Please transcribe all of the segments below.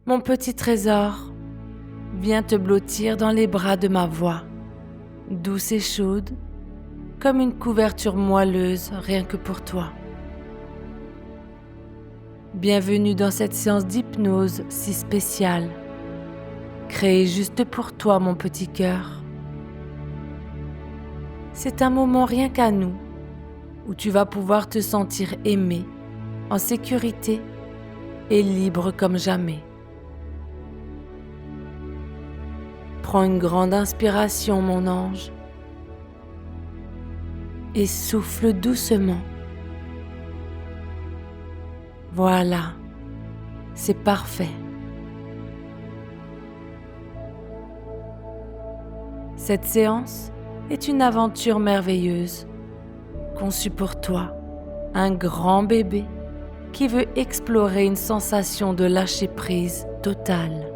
Mon petit trésor, viens te blottir dans les bras de ma voix, douce et chaude, comme une couverture moelleuse rien que pour toi. Bienvenue dans cette séance d'hypnose si spéciale, créée juste pour toi, mon petit cœur. C'est un moment rien qu'à nous, où tu vas pouvoir te sentir aimé, en sécurité et libre comme jamais. Prends une grande inspiration, mon ange, et souffle doucement. Voilà, c'est parfait. Cette séance est une aventure merveilleuse, conçue pour toi, un grand bébé qui veut explorer une sensation de lâcher-prise totale.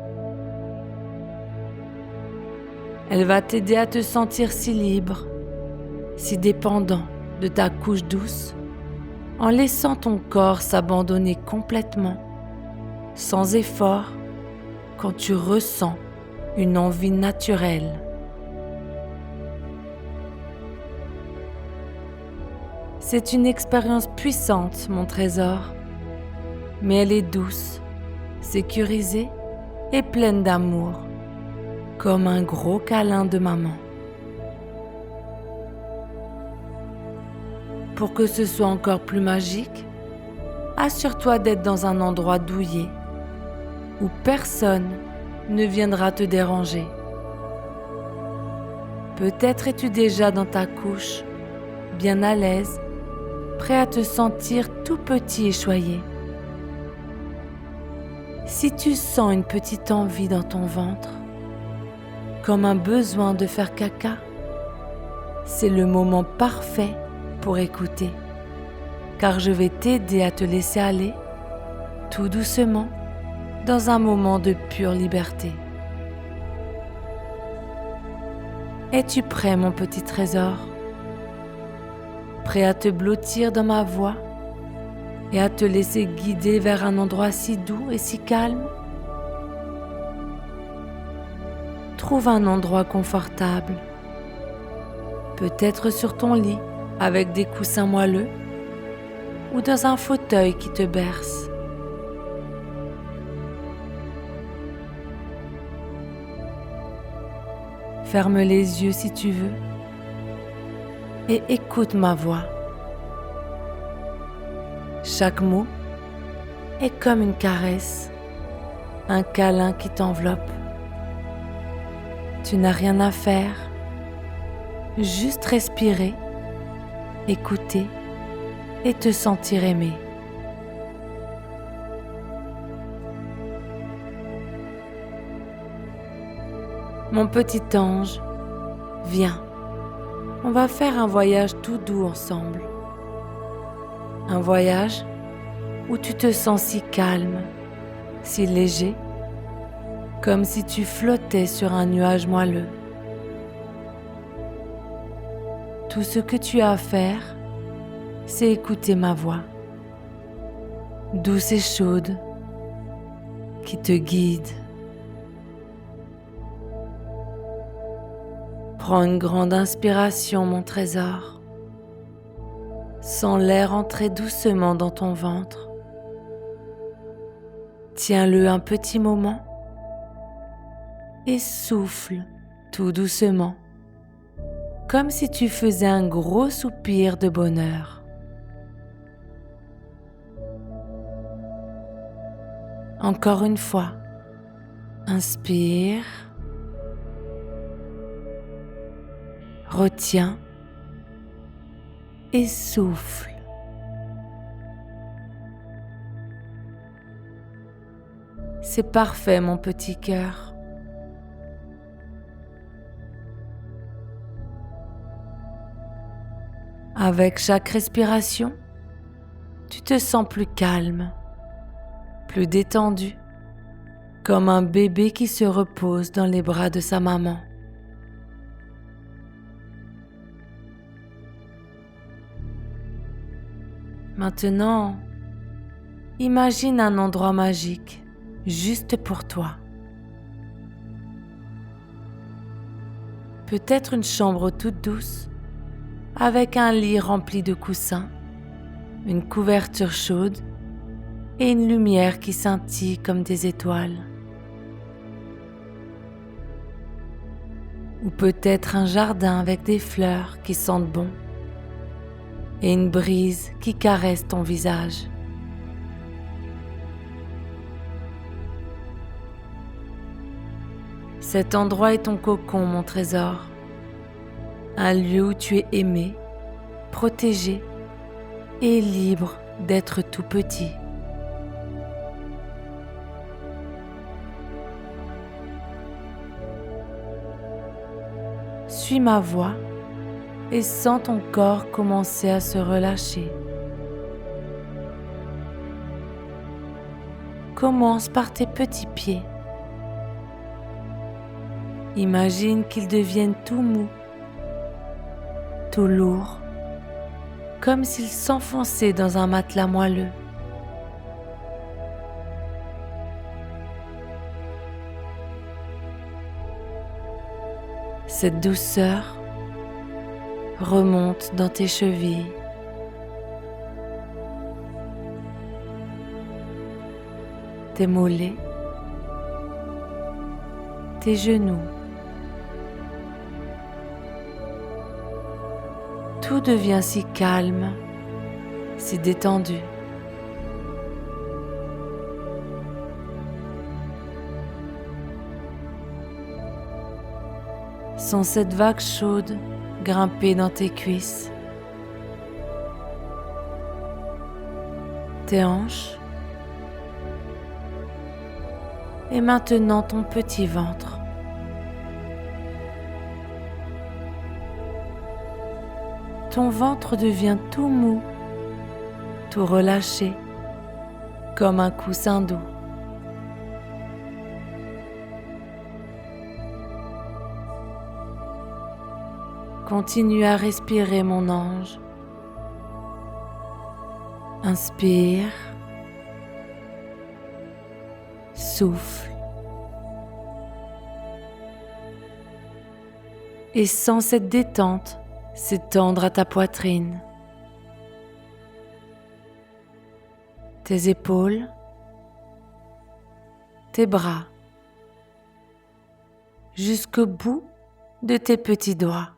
Elle va t'aider à te sentir si libre, si dépendant de ta couche douce, en laissant ton corps s'abandonner complètement, sans effort, quand tu ressens une envie naturelle. C'est une expérience puissante, mon trésor, mais elle est douce, sécurisée et pleine d'amour, comme un gros câlin de maman. Pour que ce soit encore plus magique, assure-toi d'être dans un endroit douillet, où personne ne viendra te déranger. Peut-être es-tu déjà dans ta couche, bien à l'aise, prêt à te sentir tout petit et choyé. Si tu sens une petite envie dans ton ventre, comme un besoin de faire caca, c'est le moment parfait pour écouter, car je vais t'aider à te laisser aller, tout doucement, dans un moment de pure liberté. Es-tu prêt, mon petit trésor? Prêt à te blottir dans ma voix et à te laisser guider vers un endroit si doux et si calme? Trouve un endroit confortable, peut-être sur ton lit avec des coussins moelleux ou dans un fauteuil qui te berce. Ferme les yeux si tu veux et écoute ma voix. Chaque mot est comme une caresse, un câlin qui t'enveloppe. Tu n'as rien à faire, juste respirer, écouter et te sentir aimé. Mon petit ange, viens, on va faire un voyage tout doux ensemble. Un voyage où tu te sens si calme, si léger, comme si tu flottais sur un nuage moelleux. Tout ce que tu as à faire, c'est écouter ma voix, douce et chaude, qui te guide. Prends une grande inspiration, mon trésor. Sens l'air entrer doucement dans ton ventre. Tiens-le un petit moment et souffle tout doucement, comme si tu faisais un gros soupir de bonheur. Encore une fois, inspire, retiens et souffle. C'est parfait, mon petit cœur. Avec chaque respiration, tu te sens plus calme, plus détendu, comme un bébé qui se repose dans les bras de sa maman. Maintenant, imagine un endroit magique, juste pour toi. Peut-être une chambre toute douce, avec un lit rempli de coussins, une couverture chaude et une lumière qui scintille comme des étoiles. Ou peut-être un jardin avec des fleurs qui sentent bon et une brise qui caresse ton visage. Cet endroit est ton cocon, mon trésor, un lieu où tu es aimé, protégé et libre d'être tout petit. Suis ma voix et sens ton corps commencer à se relâcher. Commence par tes petits pieds. Imagine qu'ils deviennent tout mous, tout lourds, comme s'ils s'enfonçaient dans un matelas moelleux. Cette douceur remonte dans tes chevilles, tes mollets, tes genoux. Tout devient si calme, si détendu. Sens cette vague chaude grimper dans tes cuisses, tes hanches et maintenant ton petit ventre. Ton ventre devient tout mou, tout relâché, comme un coussin doux. Continue à respirer, mon ange. Inspire, souffle et sens cette détente s'étendre à ta poitrine, tes épaules, tes bras, jusqu'au bout de tes petits doigts.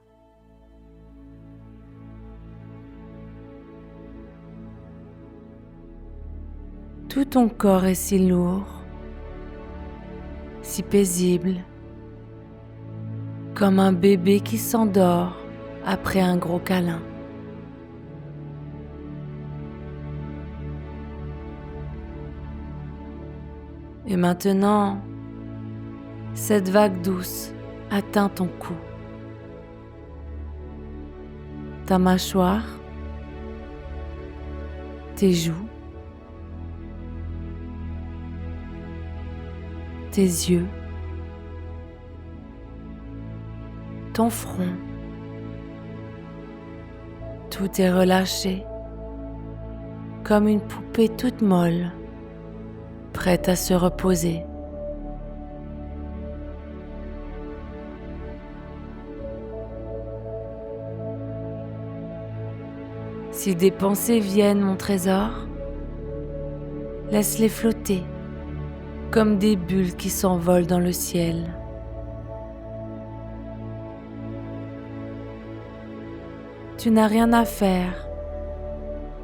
Tout ton corps est si lourd, si paisible, comme un bébé qui s'endort après un gros câlin. Et maintenant, cette vague douce atteint ton cou, ta mâchoire, tes joues, tes yeux, ton front. Tout est relâché, comme une poupée toute molle, prête à se reposer. Si des pensées viennent, mon trésor, laisse-les flotter, comme des bulles qui s'envolent dans le ciel. Tu n'as rien à faire,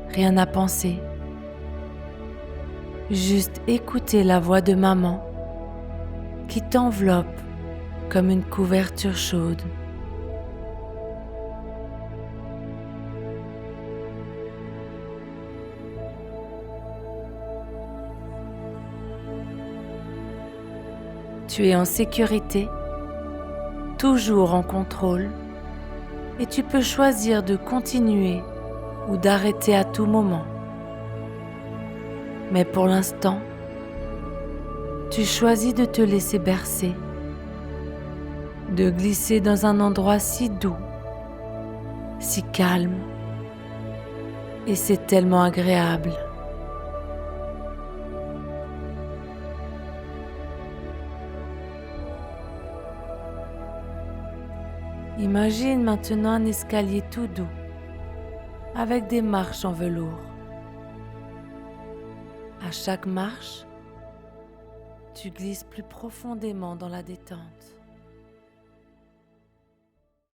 rien à penser. Juste écouter la voix de maman qui t'enveloppe comme une couverture chaude. Tu es en sécurité, toujours en contrôle, et tu peux choisir de continuer ou d'arrêter à tout moment. Mais pour l'instant, tu choisis de te laisser bercer, de glisser dans un endroit si doux, si calme, et c'est tellement agréable. Imagine maintenant un escalier tout doux, avec des marches en velours. À chaque marche, tu glisses plus profondément dans la détente.